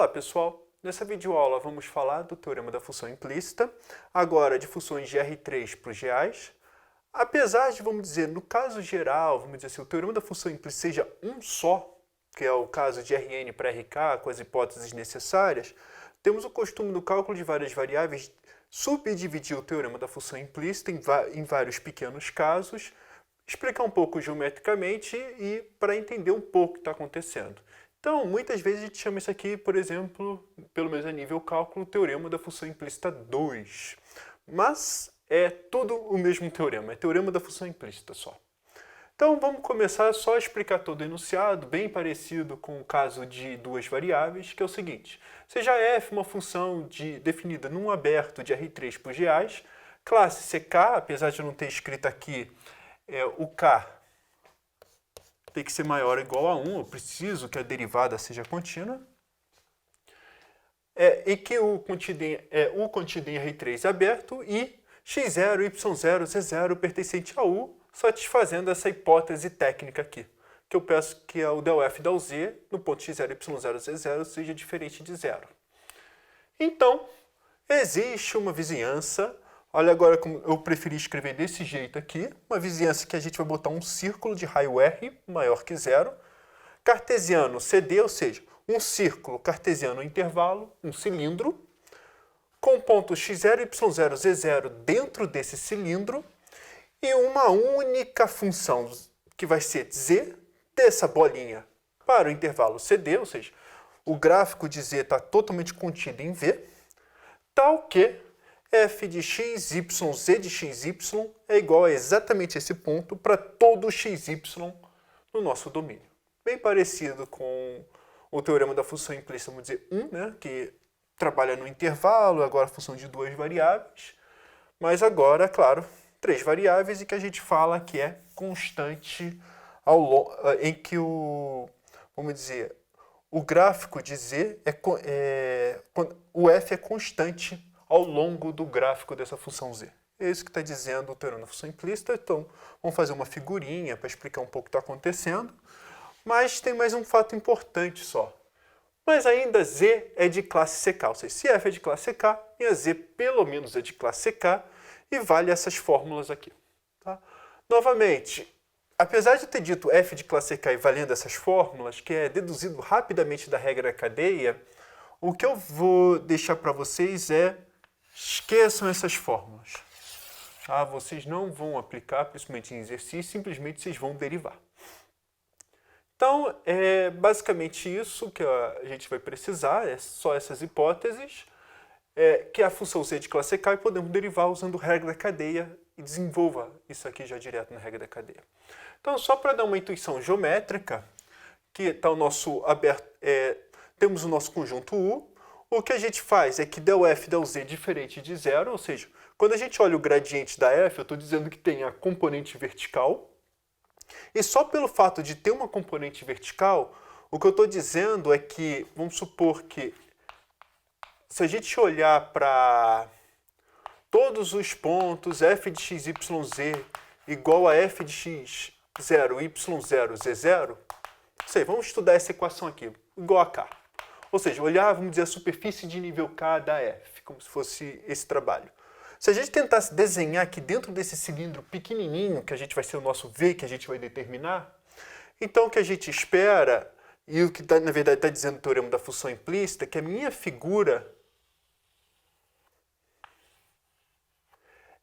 Olá pessoal, nessa videoaula vamos falar do teorema da função implícita, agora de funções de R3 para os reais. Apesar de, vamos dizer, no caso geral, vamos dizer assim, o teorema da função implícita seja um só, que é o caso de Rn para Rk com as hipóteses necessárias, temos o costume no cálculo de várias variáveis subdividir o teorema da função implícita em vários pequenos casos, explicar um pouco geometricamente e para entender um pouco o que está acontecendo. Então, muitas vezes a gente chama isso aqui, por exemplo, pelo menos a nível cálculo, teorema da função implícita 2. Mas é tudo o mesmo teorema, é teorema da função implícita só. Então, vamos começar só a explicar todo o enunciado, bem parecido com o caso de duas variáveis, que é o seguinte. Seja f uma função definida num aberto de R3 para os reais, classe CK, apesar de eu não ter escrito aqui, o K tem que ser maior ou igual a 1, eu preciso que a derivada seja contínua, e que o contido em R3 aberto e x0, y0, z0 pertencente a U, satisfazendo essa hipótese técnica aqui, que eu peço que o del f del z no ponto x0, y0, z0 seja diferente de zero. Então, existe uma vizinhança. Olha agora como eu preferi escrever desse jeito aqui, uma vizinhança que a gente vai botar um círculo de raio R maior que zero, cartesiano CD, ou seja, um círculo cartesiano intervalo, um cilindro, com ponto x0, y0, z0 dentro desse cilindro e uma única função que vai ser z dessa bolinha para o intervalo CD, ou seja, o gráfico de z está totalmente contido em V, tal que f de x, y, z de x, y é igual a exatamente esse ponto para todo x, y no nosso domínio. Bem parecido com o teorema da função implícita, vamos dizer, 1, né, que trabalha no intervalo, agora a função de duas variáveis, mas agora, claro, três variáveis e que a gente fala que é constante em que vamos dizer, o gráfico de z o f é constante ao longo do gráfico dessa função z. É isso que está dizendo o teorema da função implícita. Então, vamos fazer uma figurinha para explicar um pouco o que está acontecendo. Mas tem mais um fato importante só. Mas ainda z é de classe CK, ou seja, se f é de classe CK, minha z pelo menos é de classe CK e vale essas fórmulas aqui. Tá? Novamente, apesar de ter dito f de classe CK e valendo essas fórmulas, que é deduzido rapidamente da regra da cadeia, o que eu vou deixar para vocês é esqueçam essas fórmulas. Tá? Vocês não vão aplicar, principalmente em exercício, simplesmente vocês vão derivar. Então, é basicamente isso que a gente vai precisar, é só essas hipóteses, que é a função z de classe K e podemos derivar usando regra da cadeia e desenvolva isso aqui já direto na regra da cadeia. Então, só para dar uma intuição geométrica, que está o nosso aberto, temos o nosso conjunto U. O que a gente faz é que del f del z é diferente de zero, ou seja, quando a gente olha o gradiente da f, eu estou dizendo que tem a componente vertical, e só pelo fato de ter uma componente vertical, o que eu estou dizendo é que, vamos supor que, se a gente olhar para todos os pontos f de x, y, z igual a f de x, 0, y, 0, z, 0, não sei, vamos estudar essa equação aqui, igual a k. Ou seja, olhar, vamos dizer, a superfície de nível K da F, como se fosse esse trabalho. Se a gente tentasse desenhar aqui dentro desse cilindro pequenininho, que a gente vai ser o nosso V, que a gente vai determinar, então o que a gente espera, e o que na verdade está dizendo o teorema da função implícita, que a minha figura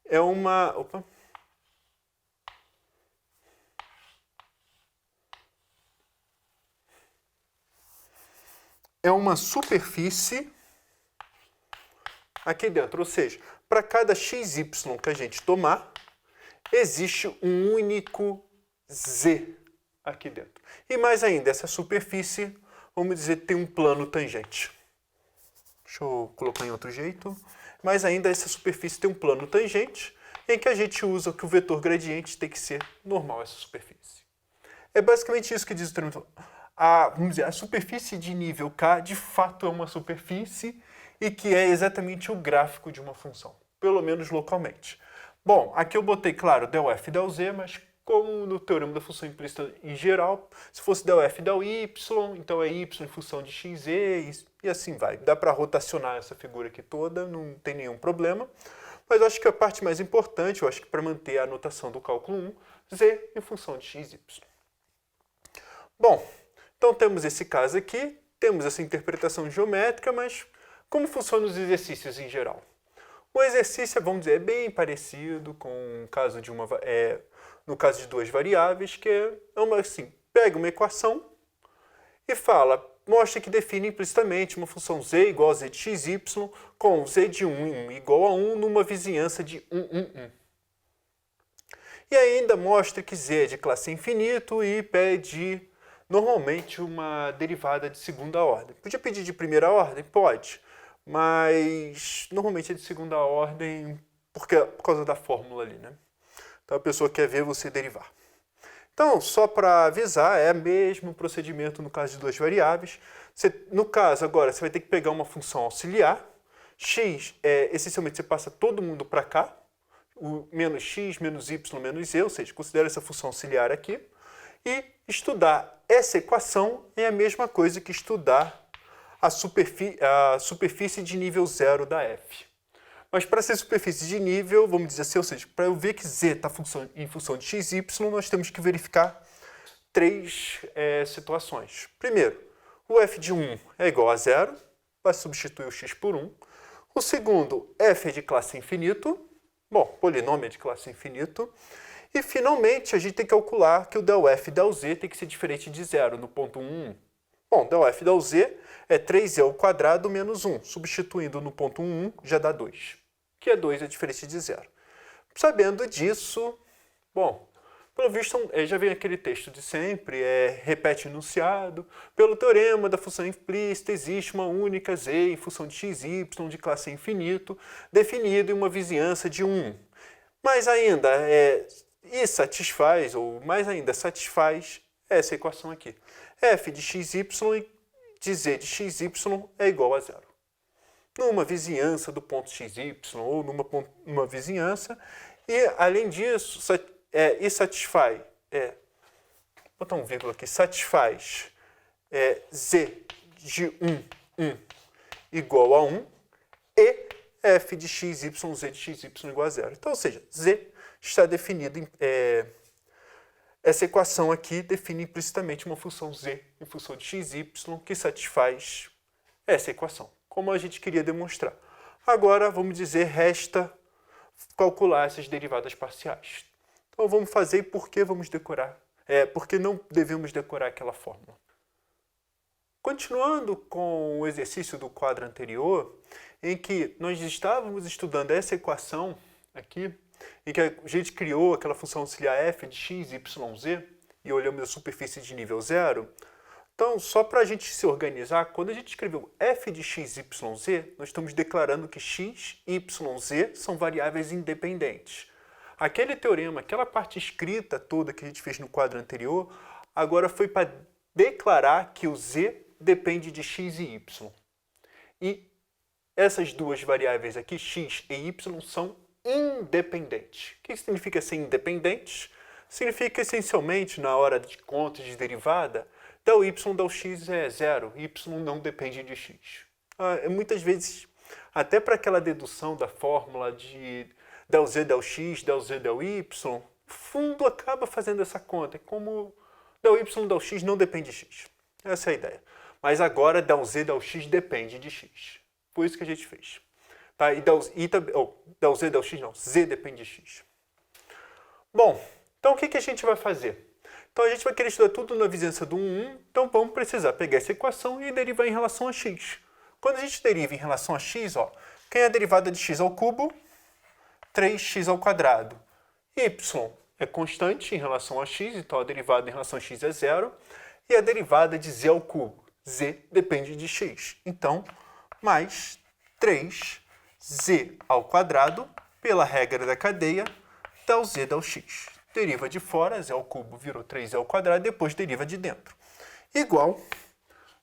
é uma... Opa! É uma superfície aqui dentro, ou seja, para cada xy que a gente tomar, existe um único z aqui dentro. E mais ainda, essa superfície, vamos dizer, tem um plano tangente. Deixa eu colocar em outro jeito. Mas ainda essa superfície tem um plano tangente, em que a gente usa que o vetor gradiente tem que ser normal essa superfície. É basicamente isso que diz o teorema. Vamos dizer, a superfície de nível K de fato é uma superfície e que é exatamente o gráfico de uma função, pelo menos localmente. Bom, aqui eu botei, claro, del f del z, mas como no teorema da função implícita em geral. Se fosse del f del y, então é y em função de x e assim vai. Dá para rotacionar essa figura aqui toda, não tem nenhum problema. Mas eu acho que a parte mais importante, eu acho que para manter a notação do cálculo 1, z em função de x, y. Bom, então temos esse caso aqui, temos essa interpretação geométrica, mas como funcionam os exercícios em geral? O exercício, vamos dizer, é bem parecido com o caso de no caso de duas variáveis, que é uma assim, pega uma equação e mostra que define implicitamente uma função z igual a z de xy com z de 1 em 1 igual a 1 numa vizinhança de 1, 1, 1. E ainda mostra que z é de classe infinito e pede normalmente uma derivada de segunda ordem. Podia pedir de primeira ordem? Pode, mas normalmente é de segunda ordem por causa da fórmula ali, né? Então a pessoa quer ver você derivar. Então, só para avisar, é o mesmo procedimento no caso de duas variáveis. No caso, agora, você vai ter que pegar uma função auxiliar. X, essencialmente, você passa todo mundo para cá. O menos x, menos y, menos z, ou seja, considera essa função auxiliar aqui. E estudar essa equação é a mesma coisa que estudar a superfície de nível 0 da f. Mas para ser superfície de nível, vamos dizer assim, ou seja, para eu ver que z está em função de x, y, nós temos que verificar três situações. Primeiro, o f de 1 é igual a 0, vai substituir o x por 1. O segundo, f é de classe infinito, bom, polinômio é de classe infinito. E, finalmente, a gente tem que calcular que o del f del z tem que ser diferente de 0 no ponto 1, 1. Bom, del f del z é 3z ao quadrado menos 1. Substituindo no ponto 1, 1, já dá 2. Que é 2 é diferente de 0. Sabendo disso, bom, pelo visto, já vem aquele texto de sempre, repete o enunciado. Pelo teorema da função implícita, existe uma única z em função de x, y de classe infinito, definido em uma vizinhança de 1. Mas ainda, e satisfaz, ou mais ainda, satisfaz essa equação aqui. F de xy de z de xy é igual a 0. Numa vizinhança do ponto xy, ou numa vizinhança, e além disso, e satisfaz, vou botar um vírgula aqui, satisfaz z de 1, 1 igual a 1, e f de xy, z de xy igual a 0. Então, ou seja, z está definido, essa equação aqui define implicitamente uma função z em função de xy que satisfaz essa equação, como a gente queria demonstrar. Agora, vamos dizer, resta calcular essas derivadas parciais. Então, vamos fazer e por que vamos decorar? Porque não devemos decorar aquela fórmula. Continuando com o exercício do quadro anterior, em que nós estávamos estudando essa equação aqui, em que a gente criou aquela função auxiliar f de x, y, z, e olhamos a superfície de nível 0. Então, só para a gente se organizar, quando a gente escreveu f de x, y, z, nós estamos declarando que x, y, z são variáveis independentes. Aquele teorema, aquela parte escrita toda que a gente fez no quadro anterior, agora foi para declarar que o z depende de x e y. E essas duas variáveis aqui, x e y, são independentes. O que significa ser independentes? Significa, essencialmente, na hora de conta de derivada, del y del x é 0, y não depende de x. Muitas vezes, até para aquela dedução da fórmula de del z del x, del z del y, o fundo acaba fazendo essa conta, como del y del x não depende de x. Essa é a ideia. Mas agora del z del x depende de x. Foi isso que a gente fez. Tá? E del z del x não, z depende de x. Bom, então o que a gente vai fazer? Então a gente vai querer estudar tudo na vizinhança do 1, 1, então vamos precisar pegar essa equação e derivar em relação a x. Quando a gente deriva em relação a x, quem é a derivada de x ao cubo? 3x ao quadrado. Y é constante em relação a x, então a derivada em relação a x é 0. E a derivada de z ao cubo? Z depende de x. Então, mais 3z ao quadrado, pela regra da cadeia, del z del x. Deriva de fora, z ao cubo virou 3z ao quadrado, depois deriva de dentro. Igual,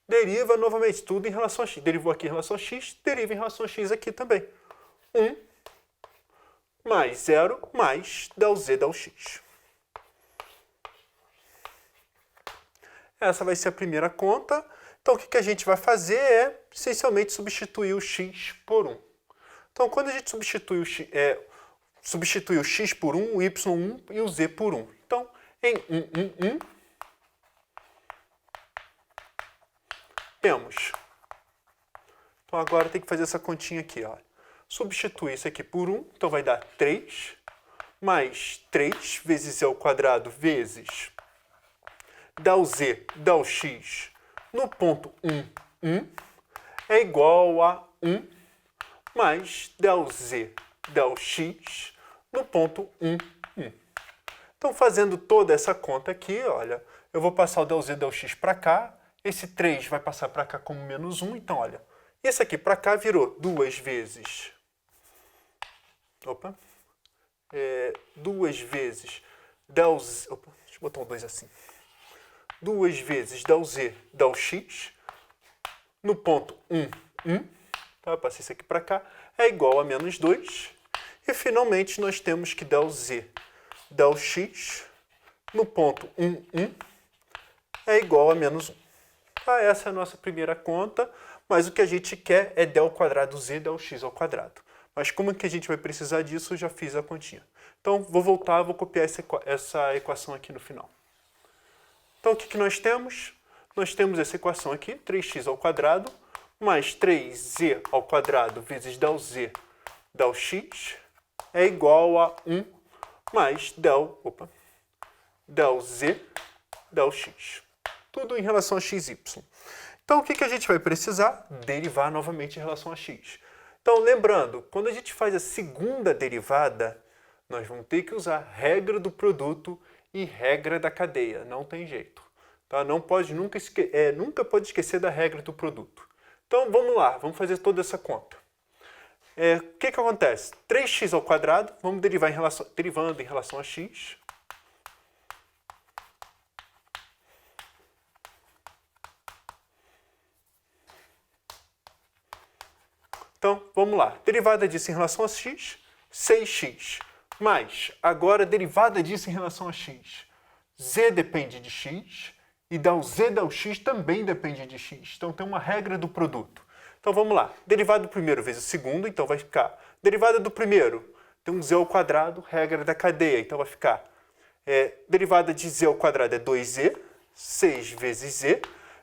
deriva novamente tudo em relação a x. Derivou aqui em relação a x, deriva em relação a x aqui também. 1 mais 0 mais del z del x. Essa vai ser a primeira conta. Então, o que a gente vai fazer é, essencialmente, substituir o x por 1. Então, quando a gente substitui o x por 1, o y1 e o z por 1. Então, em 1, temos. Então, agora tem que fazer essa continha aqui. Ó. Substituir isso aqui por 1, então vai dar 3, mais 3 vezes z ao quadrado vezes del z, del x, no ponto 1, é igual a 1 mais del z, del x, no ponto 1. Então, fazendo toda essa conta aqui, olha, eu vou passar o del z, del x para cá, esse 3 vai passar para cá como menos 1, então, olha, esse aqui para cá virou 2 vezes... Opa! 2 vezes del z... Opa, deixa eu botar um 2 assim. 2 vezes del z, del x, no ponto 1, tá? Eu passei isso aqui para cá, é igual a menos 2. E, finalmente, nós temos que del z, del x, no ponto 1, é igual a menos 1. Tá? Essa é a nossa primeira conta, mas o que a gente quer é del quadrado z, del x ao quadrado. Mas como que a gente vai precisar disso, eu já fiz a continha. Então, vou voltar, vou copiar essa equação aqui no final. Então, o que nós temos? Nós temos essa equação aqui, 3x ao quadrado, mais 3z ao quadrado vezes del z, del x, é igual a 1 mais del z, del x. Tudo em relação a x, y. Então, o que a gente vai precisar? Derivar novamente em relação a x. Então, lembrando, quando a gente faz a segunda derivada, nós vamos ter que usar regra do produto e regra da cadeia. Não tem jeito. Tá? Nunca pode esquecer da regra do produto. Então, vamos lá. Vamos fazer toda essa conta. O que acontece? 3x ao quadrado, vamos derivando em relação a x. Então, vamos lá. Derivada disso em relação a x, 6x. Mais, agora, derivada disso em relação a x. Z depende de x e del z, del x também depende de x. Então, tem uma regra do produto. Então, vamos lá. Derivada do primeiro vezes o segundo, então vai ficar... Derivada do primeiro, tem um z ao quadrado, regra da cadeia. Então, vai ficar... derivada de z ao quadrado é 2z, 6 vezes z,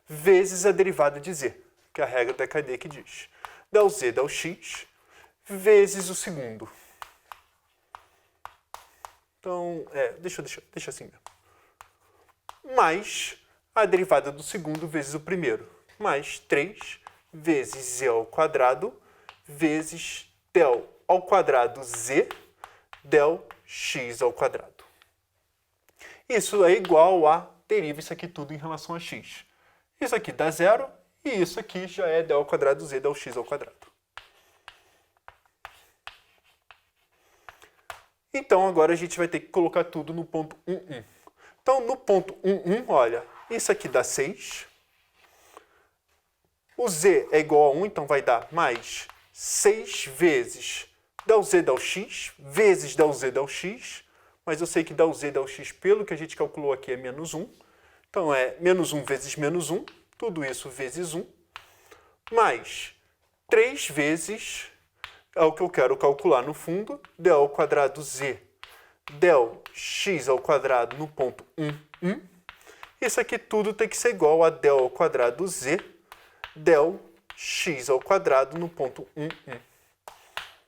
vezes a derivada de z, que é a regra da cadeia que diz. Del z, del x, vezes o segundo. Então, deixa assim mesmo. Mais a derivada do segundo vezes o primeiro. Mais 3 vezes z ao quadrado, vezes del ao quadrado z, del x ao quadrado. Isso é igual a, deriva isso aqui tudo em relação a x. Isso aqui dá zero. E isso aqui já é del ao quadrado z, del x ao quadrado. Então, agora a gente vai ter que colocar tudo no ponto 1. Então, no ponto 1, olha, isso aqui dá 6. O z é igual a 1, então vai dar mais 6 vezes del z, del x, vezes del z, del x. Mas eu sei que del z, del x, pelo que a gente calculou aqui, é menos 1. Então, é menos 1 vezes menos 1. Tudo isso vezes 1, mais 3 vezes, é o que eu quero calcular no fundo, del ao quadrado z, del x ao quadrado no ponto 1. Isso aqui tudo tem que ser igual a del ao quadrado z, del x ao quadrado no ponto 1.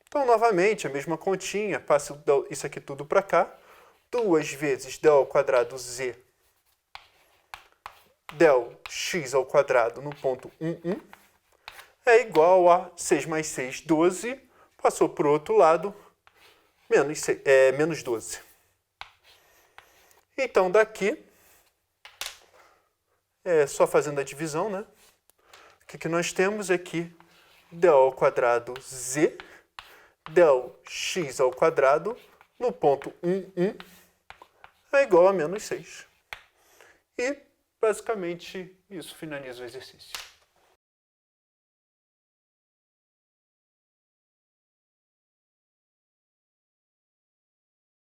Então, novamente, a mesma continha, passo isso aqui tudo para cá, 2 vezes del ao quadrado z, del x ao quadrado no ponto 1, é igual a 6 mais 6, 12. Passou para o outro lado, menos 12. Então, daqui, só fazendo a divisão, né? O que nós temos aqui? Del ao quadrado z, del x ao quadrado no ponto 1 é igual a menos 6. E, basicamente, isso finaliza o exercício.